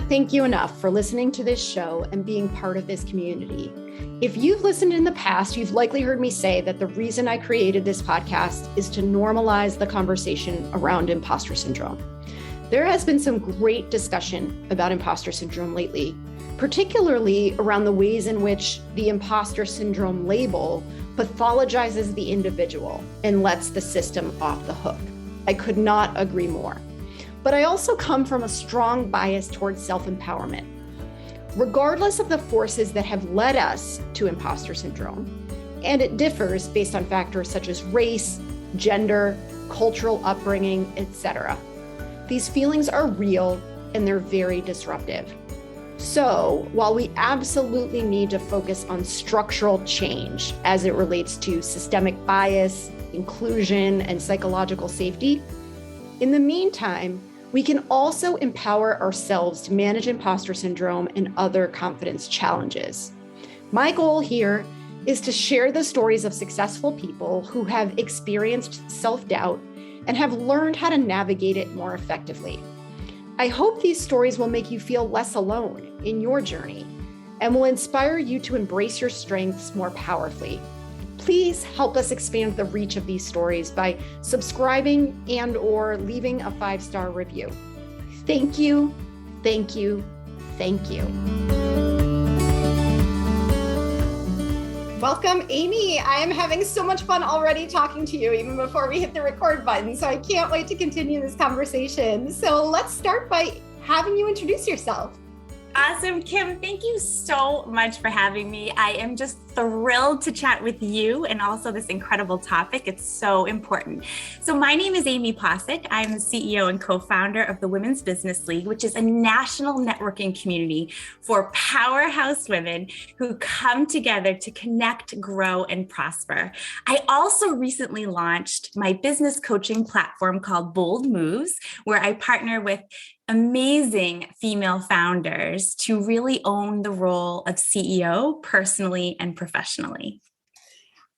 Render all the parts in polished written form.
can't thank you enough for listening to this show and being part of this community. If you've listened in the past, you've likely heard me say that the reason I created this podcast is to normalize the conversation around imposter syndrome. There has been some great discussion about imposter syndrome lately, particularly around the ways in which the imposter syndrome label pathologizes the individual and lets the system off the hook. I could not agree more. But I also come from a strong bias towards self-empowerment. Regardless of the forces that have led us to imposter syndrome, and it differs based on factors such as race, gender, cultural upbringing, etc. These feelings are real and they're very disruptive. So while we absolutely need to focus on structural change as it relates to systemic bias, inclusion, and psychological safety, in the meantime, we can also empower ourselves to manage imposter syndrome and other confidence challenges. My goal here is to share the stories of successful people who have experienced self-doubt and have learned how to navigate it more effectively. I hope these stories will make you feel less alone in your journey and will inspire you to embrace your strengths more powerfully. Please help us expand the reach of these stories by subscribing and/or leaving a 5-star review. Thank you, thank you, thank you. Welcome, Amy. I am having so much fun already talking to you even before we hit the record button, so I can't wait to continue this conversation. So let's start by having you introduce yourself. Awesome, Kim. Thank you so much for having me. I am just thrilled to chat with you and also this incredible topic. It's so important. So my name is Amy Pocsik. I'm the CEO and co-founder of the Women's Business League, which is a national networking community for powerhouse women who come together to connect, grow, and prosper. I also recently launched my business coaching platform called Bold Moves, where I partner with amazing female founders to really own the role of CEO personally and professionally.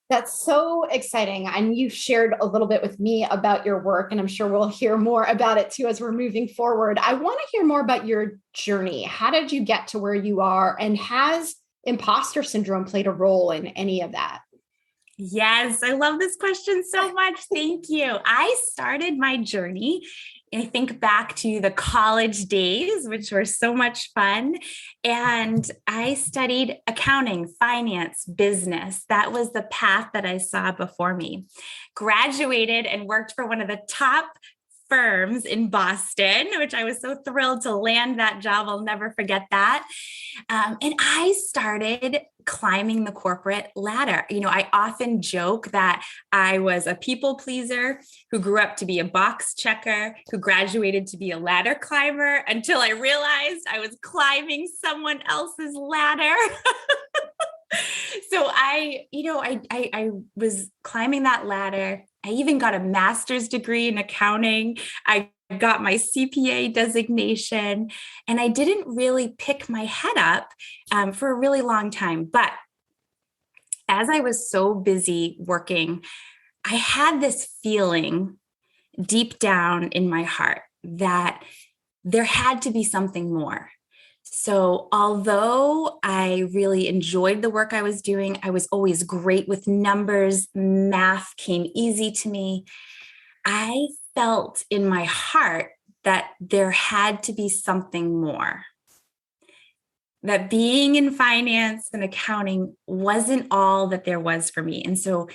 That's so exciting. And you shared a little bit with me about your work, and I'm sure we'll hear more about it too as we're moving forward. I want to hear more about your journey. How did you get to where you are? And has imposter syndrome played a role in any of that? Yes, I love this question so much. Thank you. I started my journey, I think back to the college days, which were so much fun. And I studied accounting, finance, business. That was the path that I saw before me. Graduated and worked for one of the top firms in Boston, which I was so thrilled to land that job. I'll never forget that. And I started climbing the corporate ladder. You know, I often joke that I was a people pleaser who grew up to be a box checker, who graduated to be a ladder climber until I realized I was climbing someone else's ladder. So I was climbing that ladder. I even got a master's degree in accounting. I got my CPA designation, and I didn't really pick my head up for a really long time. But as I was so busy working, I had this feeling deep down in my heart that there had to be something more. So although I really enjoyed the work I was doing, I was always great with numbers, math came easy to me. I felt in my heart that there had to be something more. That being in finance and accounting wasn't all that there was for me. And so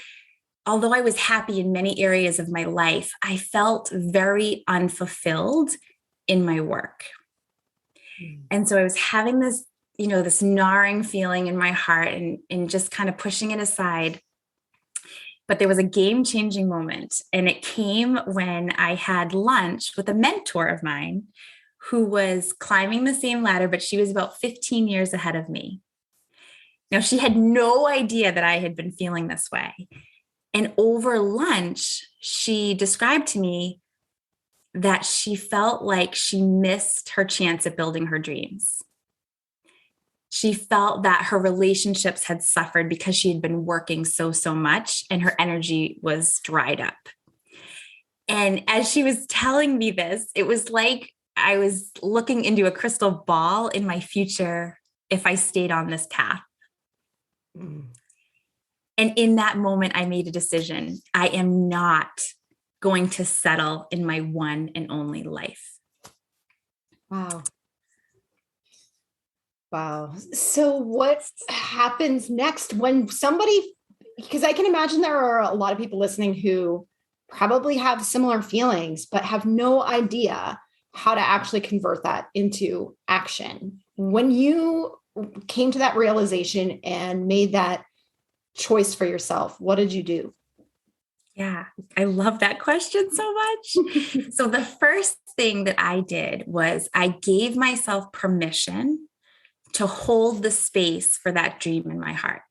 although I was happy in many areas of my life, I felt very unfulfilled in my work. And so I was having this, this gnawing feeling in my heart and just kind of pushing it aside. But there was a game-changing moment, and it came when I had lunch with a mentor of mine who was climbing the same ladder, but she was about 15 years ahead of me. Now, she had no idea that I had been feeling this way. And over lunch, she described to me that she felt like she missed her chance at building her dreams. She felt that her relationships had suffered because she had been working so much and her energy was dried up. And as she was telling me this, it was like I was looking into a crystal ball in my future if I stayed on this path. Mm. And in that moment, I made a decision. I am not going to settle in my one and only life. Wow. Wow. So what happens next when somebody, because I can imagine there are a lot of people listening who probably have similar feelings, but have no idea how to actually convert that into action. When you came to that realization and made that choice for yourself, what did you do? Yeah, I love that question so much. So the first thing that I did was I gave myself permission to hold the space for that dream in my heart.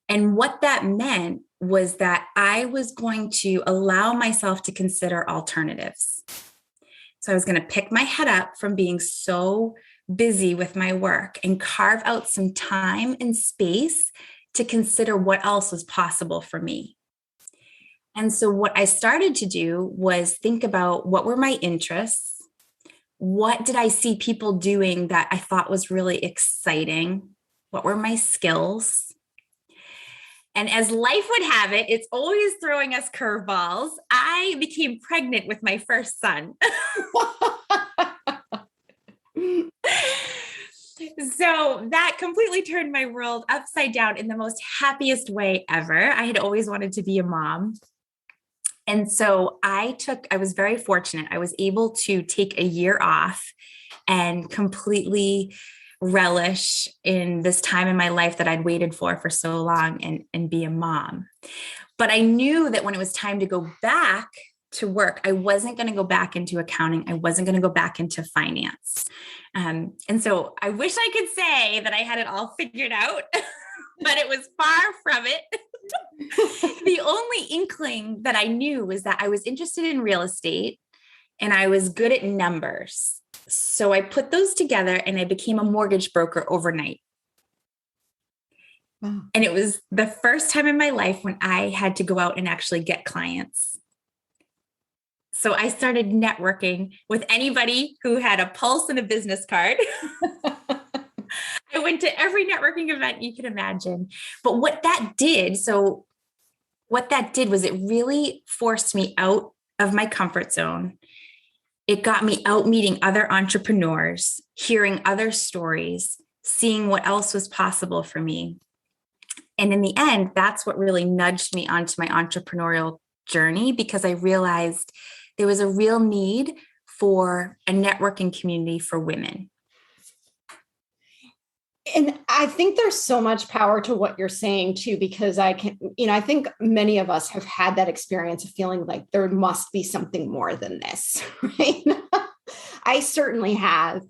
And what that meant was that I was going to allow myself to consider alternatives. So I was going to pick my head up from being so busy with my work and carve out some time and space to consider what else was possible for me. And so what I started to do was think about what were my interests? What did I see people doing that I thought was really exciting? What were my skills? And as life would have it, it's always throwing us curveballs. I became pregnant with my first son. So that completely turned my world upside down in the most happiest way ever. I had always wanted to be a mom. And so I was very fortunate. I was able to take a year off and completely relish in this time in my life that I'd waited for so long and be a mom. But I knew that when it was time to go back to work, I wasn't going to go back into accounting. I wasn't going to go back into finance. And so I wish I could say that I had it all figured out, but it was far from it. The only inkling that I knew was that I was interested in real estate and I was good at numbers. So I put those together and I became a mortgage broker overnight. Wow. And it was the first time in my life when I had to go out and actually get clients. So I started networking with anybody who had a pulse and a business card. I went to every networking event you can imagine. But what that did was it really forced me out of my comfort zone. It got me out meeting other entrepreneurs, hearing other stories, seeing what else was possible for me. And in the end, that's what really nudged me onto my entrepreneurial journey, because I realized there was a real need for a networking community for women. And I think there's so much power to what you're saying too, because I think many of us have had that experience of feeling like there must be something more than this, right? I certainly have,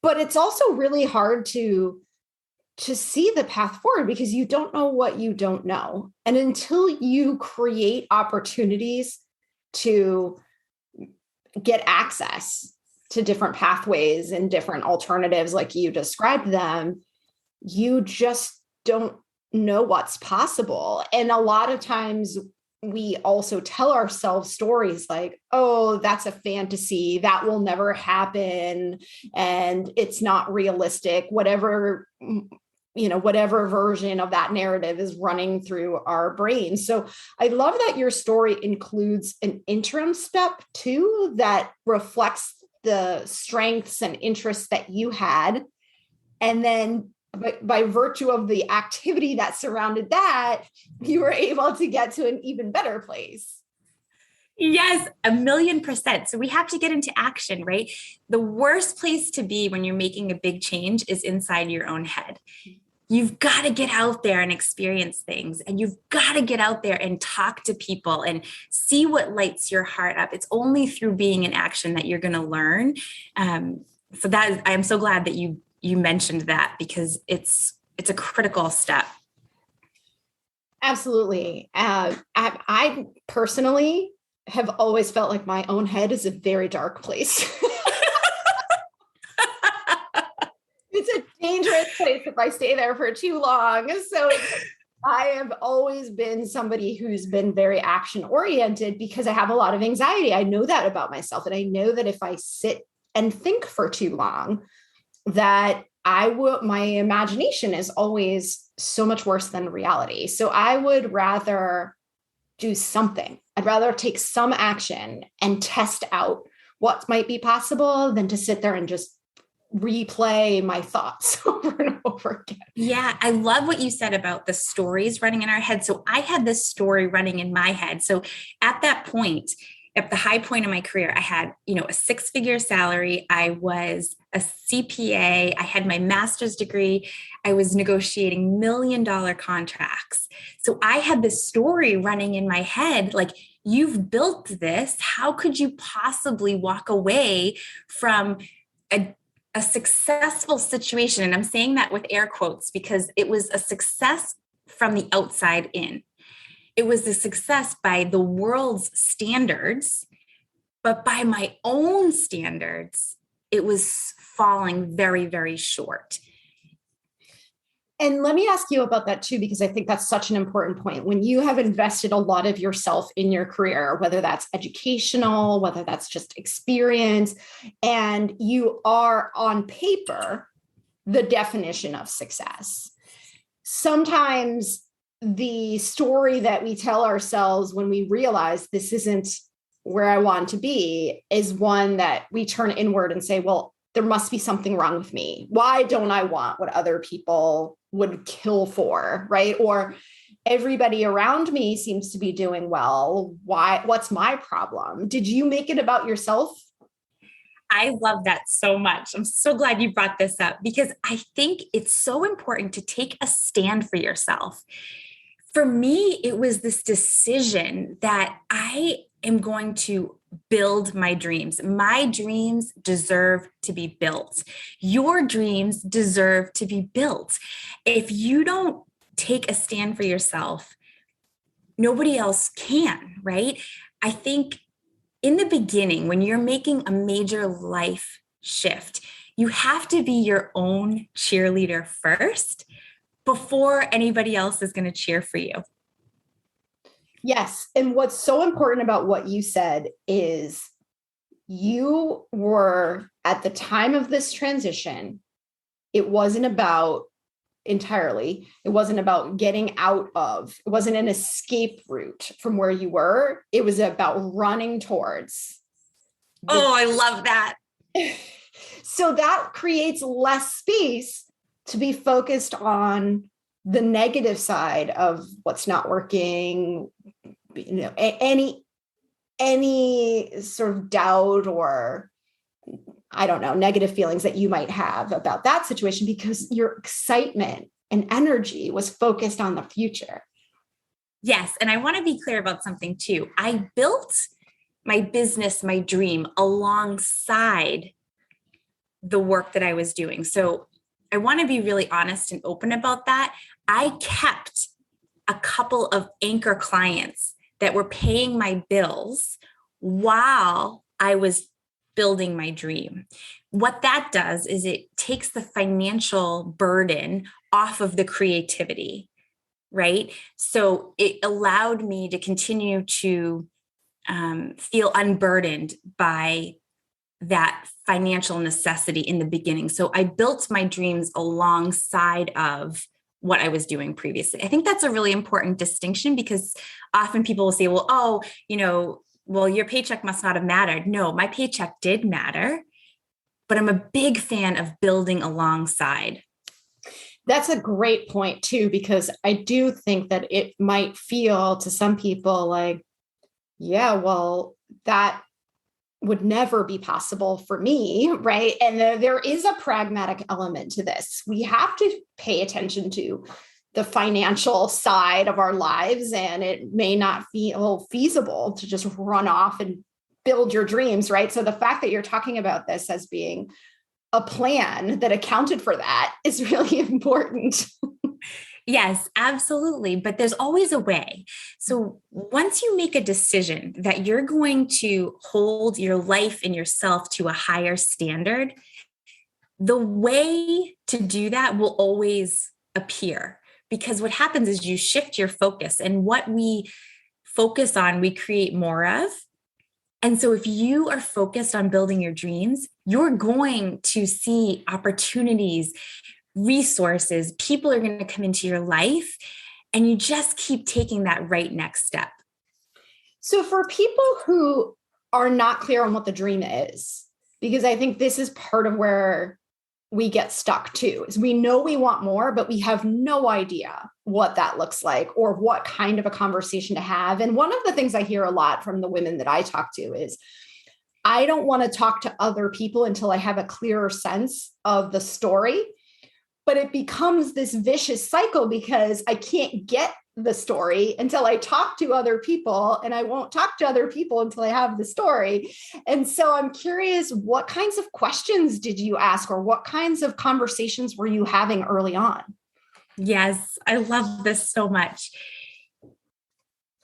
but it's also really hard to see the path forward because you don't know what you don't know. And until you create opportunities to get access to different pathways and different alternatives, like you described them, you just don't know what's possible. And a lot of times we also tell ourselves stories like, oh, that's a fantasy, that will never happen, and it's not realistic, whatever version of that narrative is running through our brains. So I love that your story includes an interim step too, that reflects the strengths and interests that you had. And then by virtue of the activity that surrounded that, you were able to get to an even better place. Yes, 1,000,000%. So we have to get into action, right? The worst place to be when you're making a big change is inside your own head. You've got to get out there and experience things, and you've got to get out there and talk to people and see what lights your heart up. It's only through being in action that you're going to learn. So I'm so glad that you mentioned that, because it's a critical step. Absolutely. I personally have always felt like my own head is a very dark place. It's a dangerous place if I stay there for too long. So I have always been somebody who's been very action oriented because I have a lot of anxiety. I know that about myself. And I know that if I sit and think for too long, that my imagination is always so much worse than reality. So I would rather do something. I'd rather take some action and test out what might be possible than to sit there and just replay my thoughts over and over again. Yeah, I love what you said about the stories running in our head. So I had this story running in my head. So at that point, at the high point of my career, I had, a 6-figure salary. I was a CPA. I had my master's degree. I was negotiating $1 million contracts. So I had this story running in my head, like, you've built this. How could you possibly walk away from a successful situation? And I'm saying that with air quotes because it was a success from the outside in. It was a success by the world's standards, but by my own standards, it was falling very, very short. And let me ask you about that too, because I think that's such an important point. When you have invested a lot of yourself in your career, whether that's educational, whether that's just experience, and you are on paper the definition of success, sometimes the story that we tell ourselves when we realize this isn't where I want to be is one that we turn inward and say, well, there must be something wrong with me. Why don't I want what other people would kill for, right? Or everybody around me seems to be doing well. Why? What's my problem? Did you make it about yourself? I love that so much. I'm so glad you brought this up because I think it's so important to take a stand for yourself. For me, it was this decision that I am going to build my dreams. My dreams deserve to be built. Your dreams deserve to be built. If you don't take a stand for yourself, nobody else can, right? I think in the beginning, when you're making a major life shift, you have to be your own cheerleader first before anybody else is going to cheer for you. Yes. And what's so important about what you said is you were at the time of this transition, it wasn't about entirely, it wasn't about getting out of, it wasn't an escape route from where you were. It was about running towards. Oh, I love that. So that creates less space to be focused on the negative side of what's not working, any sort of doubt or, I don't know, negative feelings that you might have about that situation because your excitement and energy was focused on the future. Yes. And I want to be clear about something too. I built my business, my dream alongside the work that I was doing. So I want to be really honest and open about that. I kept a couple of anchor clients that were paying my bills while I was building my dream. What that does is it takes the financial burden off of the creativity, right? So it allowed me to continue to feel unburdened by that financial necessity in the beginning. So I built my dreams alongside of what I was doing previously. I think that's a really important distinction because often people will say, well, your paycheck must not have mattered. No, my paycheck did matter, but I'm a big fan of building alongside. That's a great point too, because I do think that it might feel to some people like, yeah, well, that would never be possible for me, right? And there is a pragmatic element to this. We have to pay attention to the financial side of our lives, and it may not feel feasible to just run off and build your dreams, right? So the fact that you're talking about this as being a plan that accounted for that is really important. Yes, absolutely. But there's always a way. So once you make a decision that you're going to hold your life and yourself to a higher standard, the way to do that will always appear, because what happens is you shift your focus, and what we focus on, we create more of. And so if you are focused on building your dreams, you're going to see opportunities, resources, people are going to come into your life, and you just keep taking that right next step. So for people who are not clear on what the dream is, because I think this is part of where we get stuck too, is we know we want more, but we have no idea what that looks like or what kind of a conversation to have. And one of the things I hear a lot from the women that I talk to is, I don't want to talk to other people until I have a clearer sense of the story. But it becomes this vicious cycle because I can't get the story until I talk to other people, and I won't talk to other people until I have the story. And so I'm curious, what kinds of questions did you ask, or what kinds of conversations were you having early on? Yes, I love this so much.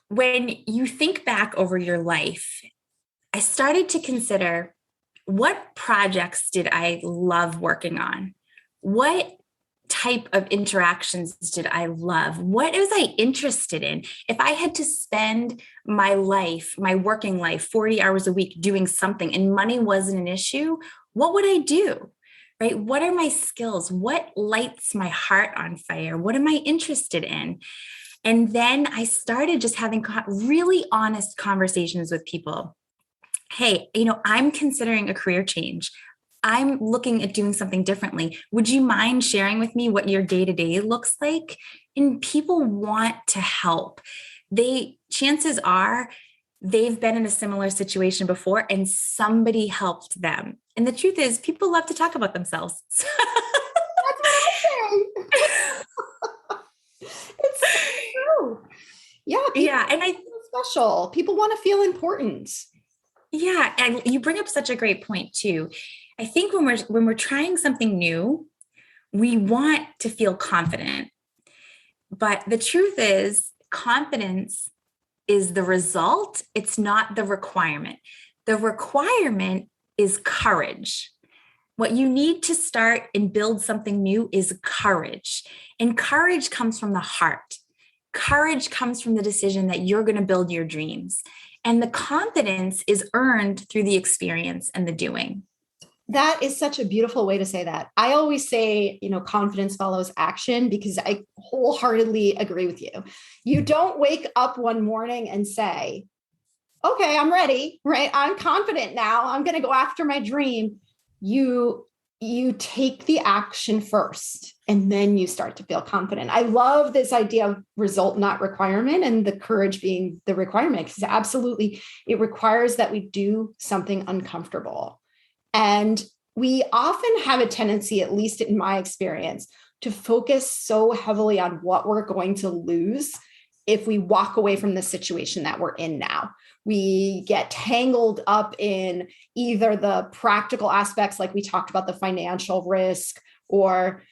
When you think back over your life, I started to consider, what projects did I love working on? What type of interactions did I love? What was I interested in? If I had to spend my life, my working life, 40 hours a week doing something and money wasn't an issue, what would I do? Right? What are my skills? What lights my heart on fire? What am I interested in? And then I started just having really honest conversations with people. Hey, I'm considering a career change. I'm looking at doing something differently. Would you mind sharing with me what your day-to-day looks like? And people want to help. Chances are they've been in a similar situation before and somebody helped them. And the truth is, people love to talk about themselves. That's what I'm saying. It's so true. Yeah. And I feel special. People want to feel important. Yeah. And you bring up such a great point too. I think when we're trying something new, we want to feel confident. But the truth is, confidence is the result. It's not the requirement. The requirement is courage. What you need to start and build something new is courage. And courage comes from the heart. Courage comes from the decision that you're going to build your dreams. And the confidence is earned through the experience and the doing. That is such a beautiful way to say that. I always say, confidence follows action, because I wholeheartedly agree with you. You don't wake up one morning and say, okay, I'm ready, right? I'm confident now. I'm going to go after my dream. You take the action first, and then you start to feel confident. I love this idea of result, not requirement, and the courage being the requirement, because absolutely it requires that we do something uncomfortable. And we often have a tendency, at least in my experience, to focus so heavily on what we're going to lose if we walk away from the situation that we're in now. We get tangled up in either the practical aspects, like we talked about, the financial risk, or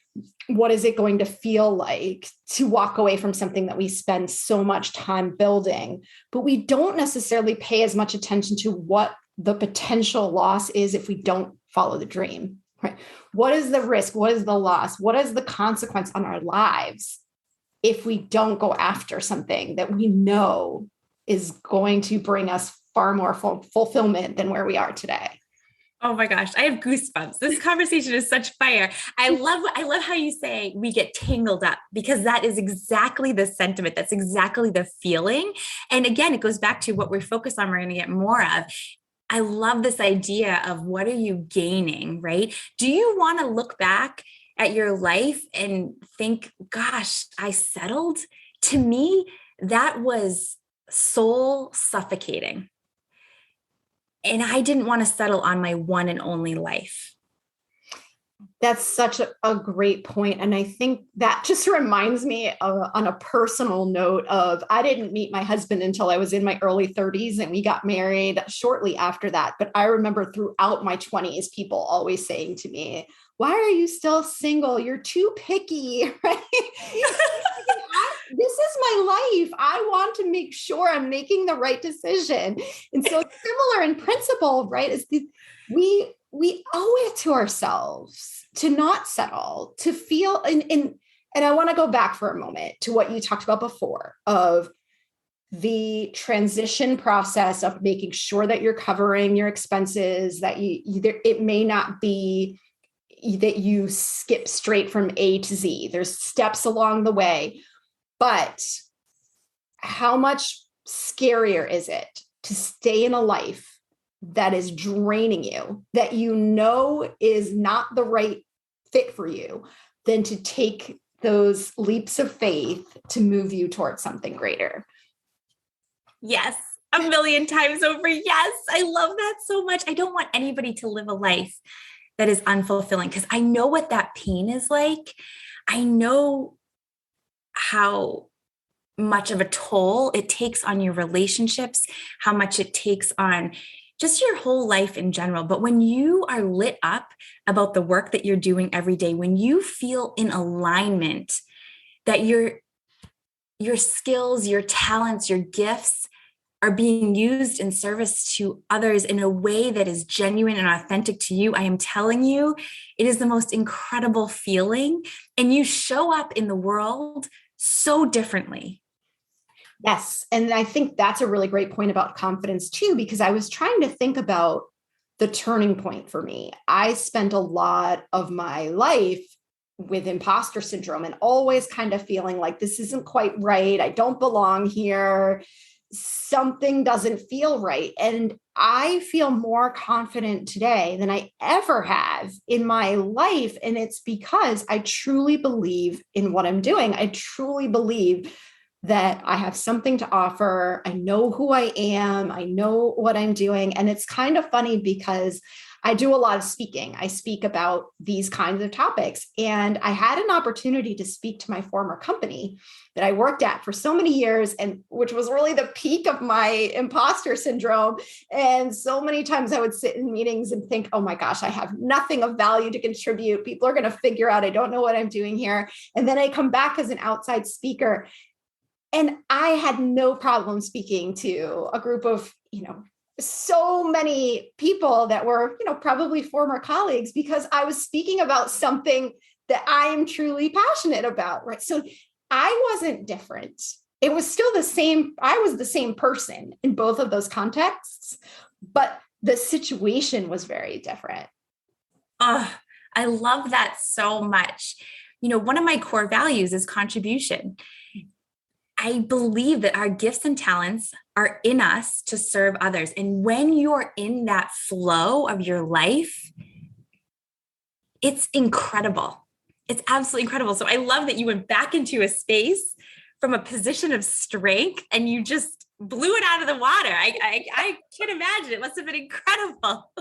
what is it going to feel like to walk away from something that we spend so much time building. But we don't necessarily pay as much attention to what the potential loss is if we don't follow the dream, right? What is the risk? What is the loss? What is the consequence on our lives if we don't go after something that we know is going to bring us far more fulfillment than where we are today? Oh my gosh, I have goosebumps. This conversation is such fire. I love how you say we get tangled up, because that is exactly the sentiment. That's exactly the feeling. And again, it goes back to what we're focused on, we're going to get more of. I love this idea of, what are you gaining, right? Do you want to look back at your life and think, gosh, I settled? To me, that was soul suffocating. And I didn't want to settle on my one and only life. That's such a great point. And I think that just reminds me on a personal note of, I didn't meet my husband until I was in my early 30s, and we got married shortly after that. But I remember throughout my 20s, people always saying to me, why are you still single? You're too picky, right? This is my life. I want to make sure I'm making the right decision. And so similar in principle, right, is we owe it to ourselves to not settle, to feel, and And I want to go back for a moment to what you talked about before of the transition process of making sure that you're covering your expenses, that it may not be that you skip straight from A to Z. There's steps along the way, but how much scarier is it to stay in a life that is draining you, that you know is not the right fit for you, than to take those leaps of faith to move you towards something greater? Yes, a million times over. Yes, I love that so much. I don't want anybody to live a life that is unfulfilling because I know what that pain is like. I know how much of a toll it takes on your relationships, how much it takes on just your whole life in general. But when you are lit up about the work that you're doing every day, when you feel in alignment that your skills, your talents, your gifts are being used in service to others in a way that is genuine and authentic to you, I am telling you, it is the most incredible feeling. And you show up in the world so differently. Yes. And I think that's a really great point about confidence too, because I was trying to think about the turning point for me. I spent a lot of my life with imposter syndrome and always kind of feeling like this isn't quite right. I don't belong here. Something doesn't feel right. And I feel more confident today than I ever have in my life. And it's because I truly believe in what I'm doing. I truly believe that I have something to offer. I know who I am. I know what I'm doing. And it's kind of funny because I do a lot of speaking. I speak about these kinds of topics. And I had an opportunity to speak to my former company that I worked at for so many years, and which was really the peak of my imposter syndrome. And so many times I would sit in meetings and think, oh my gosh, I have nothing of value to contribute. People are going to figure out I don't know what I'm doing here. And then I come back as an outside speaker. And I had no problem speaking to a group of, so many people that were, probably former colleagues, because I was speaking about something that I am truly passionate about, right? So I wasn't different. It was still the same. I was the same person in both of those contexts, but the situation was very different. Oh, I love that so much. One of my core values is contribution. I believe that our gifts and talents are in us to serve others. And when you're in that flow of your life, it's incredible. It's absolutely incredible. So I love that you went back into a space from a position of strength and you just blew it out of the water. I can't imagine. It must have been incredible.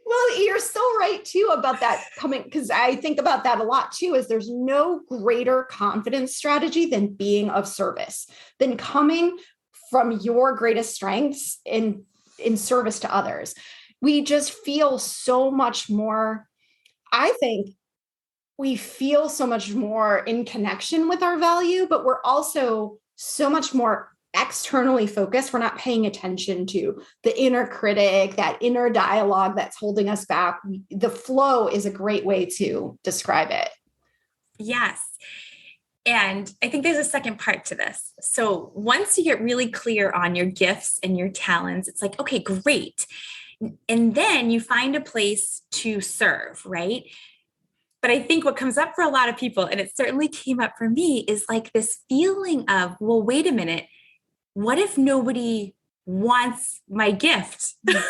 Well, you're so right too about that coming, because I think about that a lot too, is there's no greater confidence strategy than being of service, than coming from your greatest strengths in service to others. We just feel so much more, I think we feel so much more in connection with our value, but we're also so much more externally focused. We're not paying attention to the inner critic, that inner dialogue that's holding us back. The flow is a great way to describe it. Yes. And I think there's a second part to this. So once you get really clear on your gifts and your talents, it's like, okay, great. And then you find a place to serve, right? But I think what comes up for a lot of people, and it certainly came up for me, is like this feeling of, well, wait a minute. What if nobody wants my gift? There's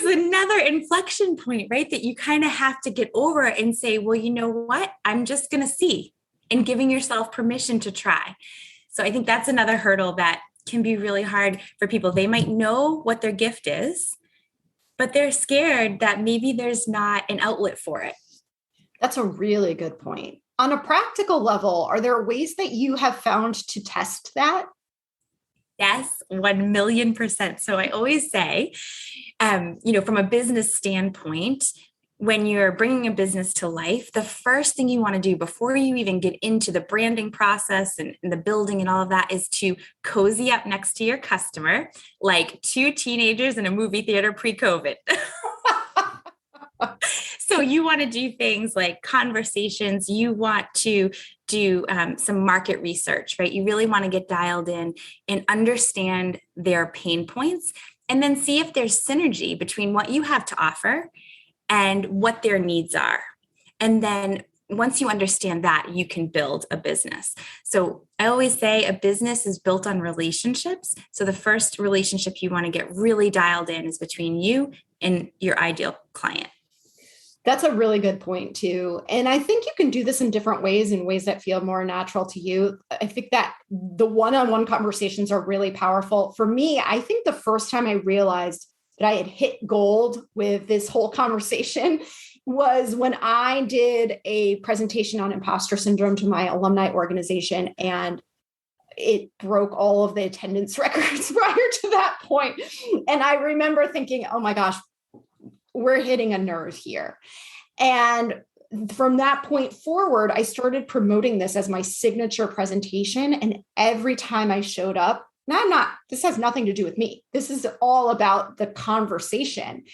another inflection point, right? That you kind of have to get over and say, well, you know what? I'm just going to see, and giving yourself permission to try. So I think that's another hurdle that can be really hard for people. They might know what their gift is, but they're scared that maybe there's not an outlet for it. That's a really good point. On a practical level, are there ways that you have found to test that? Yes, 1,000,000%. So I always say, from a business standpoint, when you're bringing a business to life, the first thing you want to do before you even get into the branding process and the building and all of that is to cozy up next to your customer, like two teenagers in a movie theater pre-COVID. So you want to do things like conversations, you want to do some market research, right? You really want to get dialed in and understand their pain points, and then see if there's synergy between what you have to offer and what their needs are. And then once you understand that, you can build a business. So I always say a business is built on relationships. So the first relationship you want to get really dialed in is between you and your ideal client. That's a really good point too. And I think you can do this in different ways, in ways that feel more natural to you. I think that the one-on-one conversations are really powerful. For me, I think the first time I realized that I had hit gold with this whole conversation was when I did a presentation on imposter syndrome to my alumni organization, and it broke all of the attendance records prior to that point. And I remember thinking, oh my gosh, we're hitting a nerve here. And from that point forward, I started promoting this as my signature presentation. And every time I showed up, this has nothing to do with me. This is all about the conversation.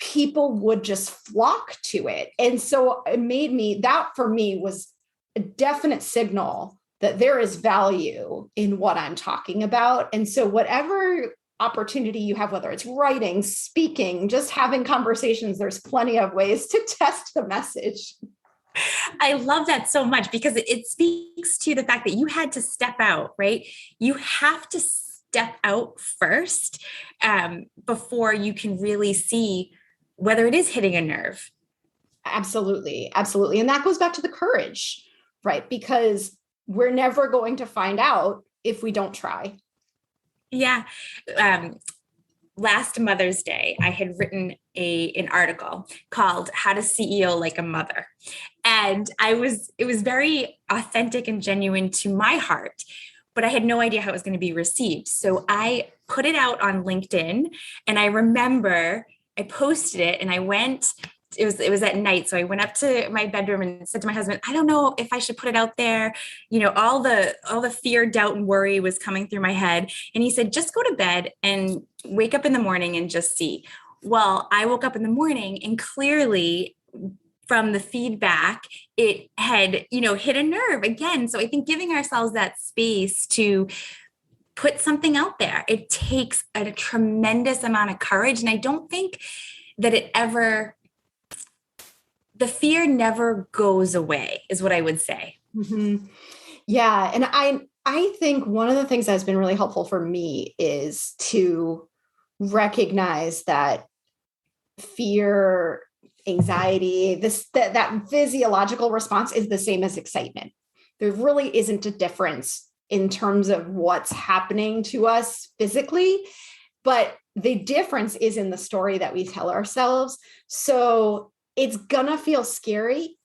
People would just flock to it. And so that for me was a definite signal that there is value in what I'm talking about. And so whatever opportunity you have, whether it's writing, speaking, just having conversations, there's plenty of ways to test the message. I love that so much, because it speaks to the fact that you had to step out, right? You have to step out first before you can really see whether it is hitting a nerve. Absolutely. Absolutely. And that goes back to the courage, right? Because we're never going to find out if we don't try. Yeah. Last Mother's Day, I had written an article called How to CEO Like a Mother. And it was very authentic and genuine to my heart, but I had no idea how it was going to be received. So I put it out on LinkedIn, and I remember I posted it, and it was at night. So I went up to my bedroom and said to my husband, I don't know if I should put it out there. You know, all the fear, doubt, and worry was coming through my head. And he said, just go to bed and wake up in the morning and just see. Well, I woke up in the morning, and clearly from the feedback, it had, hit a nerve again. So I think giving ourselves that space to put something out there, it takes a tremendous amount of courage. And I don't think that the fear never goes away, is what I would say. Mm-hmm. Yeah. And I think one of the things that's been really helpful for me is to recognize that fear, anxiety, that physiological response is the same as excitement. There really isn't a difference in terms of what's happening to us physically, but the difference is in the story that we tell ourselves. So it's gonna feel scary,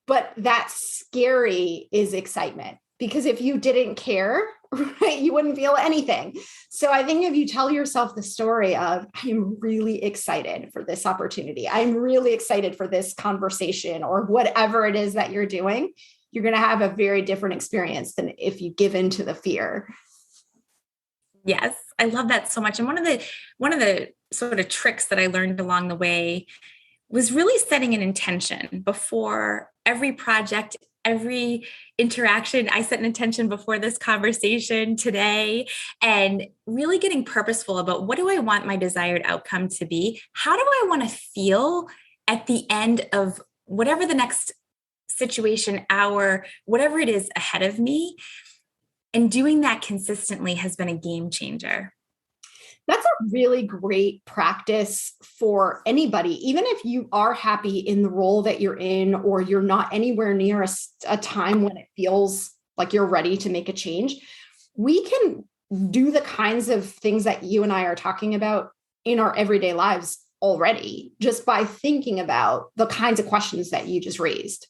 but that scary is excitement, because if you didn't care, right, you wouldn't feel anything. So I think if you tell yourself the story of, I'm really excited for this opportunity, I'm really excited for this conversation, or whatever it is that you're doing, you're going to have a very different experience than if you give in to the fear. Yes, I love that so much. And one of the sort of tricks that I learned along the way was really setting an intention before every project, every interaction. I set an intention before this conversation today, and really getting purposeful about, what do I want my desired outcome to be? How do I want to feel at the end of whatever the next situation, hour, whatever it is ahead of me? And doing that consistently has been a game changer. That's a really great practice for anybody, even if you are happy in the role that you're in, or you're not anywhere near a time when it feels like you're ready to make a change. We can do the kinds of things that you and I are talking about in our everyday lives already, just by thinking about the kinds of questions that you just raised.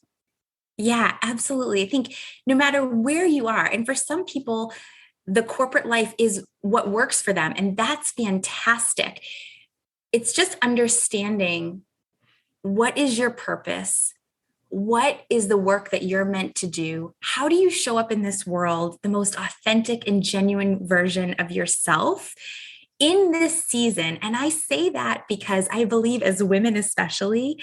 Yeah, absolutely. I think no matter where you are, and for some people, the corporate life is what works for them, and that's fantastic. It's just understanding, what is your purpose? What is the work that you're meant to do? How do you show up in this world the most authentic and genuine version of yourself? in this season, and I say that because I believe as women especially,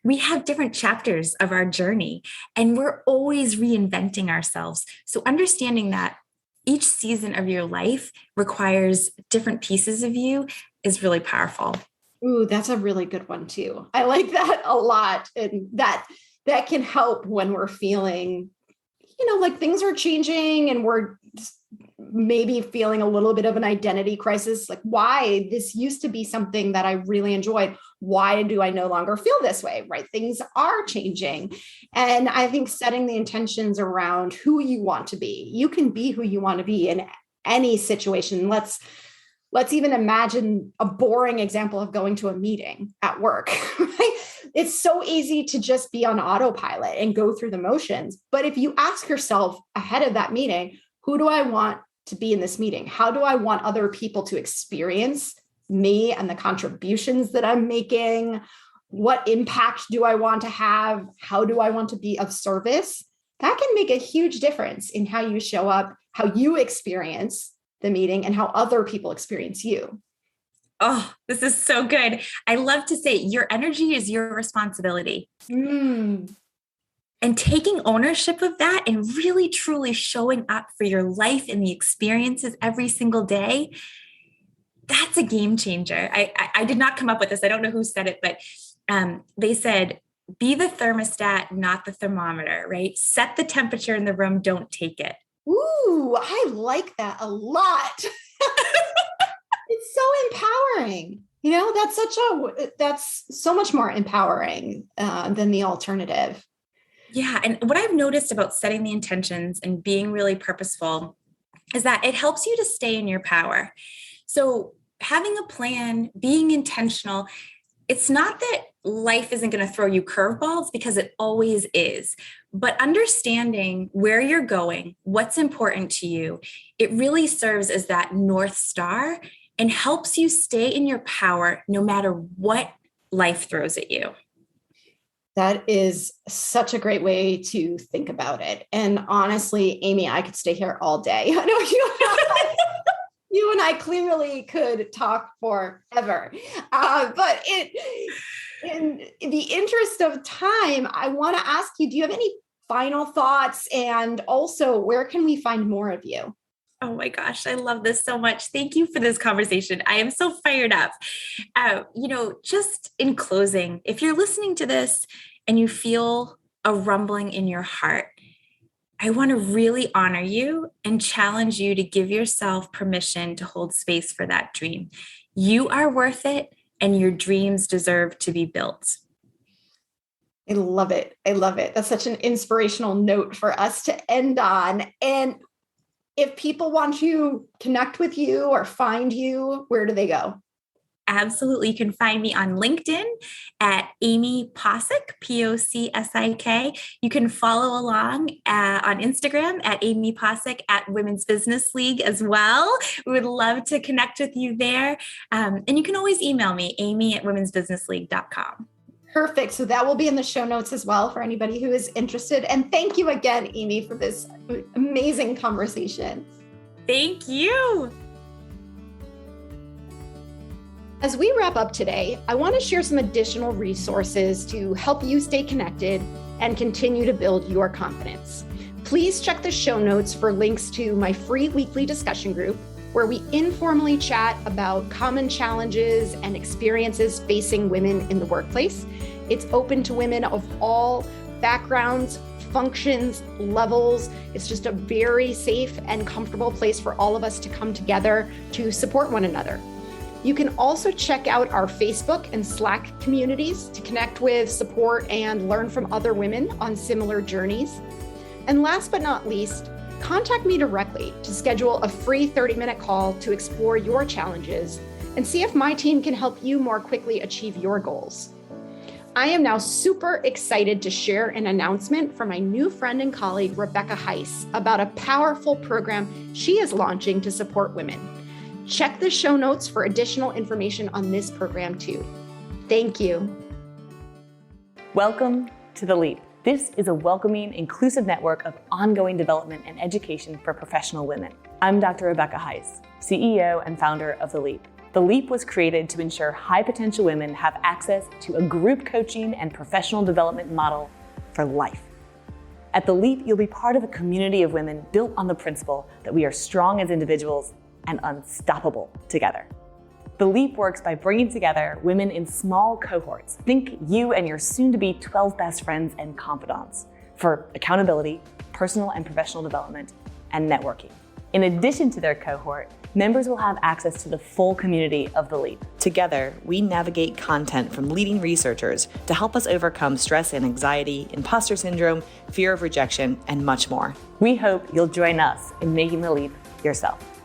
we have different chapters of our journey and we're always reinventing ourselves. So understanding that each season of your life requires different pieces of you is really powerful. Ooh, that's a really good one too. I like that a lot. And that can help when we're feeling, like things are changing and we're maybe feeling a little bit of an identity crisis. Like, why this used to be something that I really enjoyed. Why do I no longer feel this way? Right? Things are changing. And I think setting the intentions around who you want to be, you can be who you want to be in any situation. Let's even imagine a boring example of going to a meeting at work. Right? It's so easy to just be on autopilot and go through the motions. But if you ask yourself ahead of that meeting, who do I want to be in this meeting? How do I want other people to experience me and the contributions that I'm making? What impact do I want to have? How do I want to be of service? That can make a huge difference in how you show up, how you experience the meeting, and how other people experience you. Oh, this is so good. I love to say your energy is your responsibility. And taking ownership of that and really truly showing up for your life and the experiences every single day, that's a game changer. I did not come up with this. I don't know who said it, but they said, be the thermostat, not the thermometer, right? Set the temperature in the room, don't take it. Ooh, I like that a lot. It's so empowering. That's so much more empowering than the alternative. Yeah. And what I've noticed about setting the intentions and being really purposeful is that it helps you to stay in your power. So having a plan, being intentional, it's not that life isn't going to throw you curveballs, because it always is. But understanding where you're going, what's important to you, it really serves as that North Star and helps you stay in your power no matter what life throws at you. That is such a great way to think about it. And honestly, Amy, I could stay here all day. I know you and I clearly could talk forever. But in the interest of time, I want to ask you, do you have any final thoughts? And also, where can we find more of you? Oh my gosh, I love this so much. Thank you for this conversation. I am so fired up. Just in closing, if you're listening to this and you feel a rumbling in your heart, I want to really honor you and challenge you to give yourself permission to hold space for that dream. You are worth it, and your dreams deserve to be built. I love it. I love it. That's such an inspirational note for us to end on. And if people want to connect with you or find you, where do they go? Absolutely. You can find me on LinkedIn at Amy Pocsik, Pocsik. You can follow along on Instagram at Amy Pocsik at Women's Business League as well. We would love to connect with you there. And you can always email me, amy@womensbusinessleague.com. Perfect. So that will be in the show notes as well for anybody who is interested. And thank you again, Amy, for this amazing conversation. Thank you. As we wrap up today, I want to share some additional resources to help you stay connected and continue to build your confidence. Please check the show notes for links to my free weekly discussion group, where we informally chat about common challenges and experiences facing women in the workplace. It's open to women of all backgrounds, functions, levels. It's just a very safe and comfortable place for all of us to come together to support one another. You can also check out our Facebook and Slack communities to connect with, support, and learn from other women on similar journeys. And last but not least, contact me directly to schedule a free 30-minute call to explore your challenges and see if my team can help you more quickly achieve your goals. I am now super excited to share an announcement from my new friend and colleague, Rebecca Heiss, about a powerful program she is launching to support women. Check the show notes for additional information on this program too. Thank you. Welcome to The Leap. This is a welcoming, inclusive network of ongoing development and education for professional women. I'm Dr. Rebecca Heiss, CEO and founder of The Leap. The Leap was created to ensure high potential women have access to a group coaching and professional development model for life. At The Leap, you'll be part of a community of women built on the principle that we are strong as individuals and unstoppable together. The Leap works by bringing together women in small cohorts. Think you and your soon-to-be 12 best friends and confidants for accountability, personal and professional development, and networking. In addition to their cohort, members will have access to the full community of The Leap. Together, we navigate content from leading researchers to help us overcome stress and anxiety, imposter syndrome, fear of rejection, and much more. We hope you'll join us in making the leap yourself.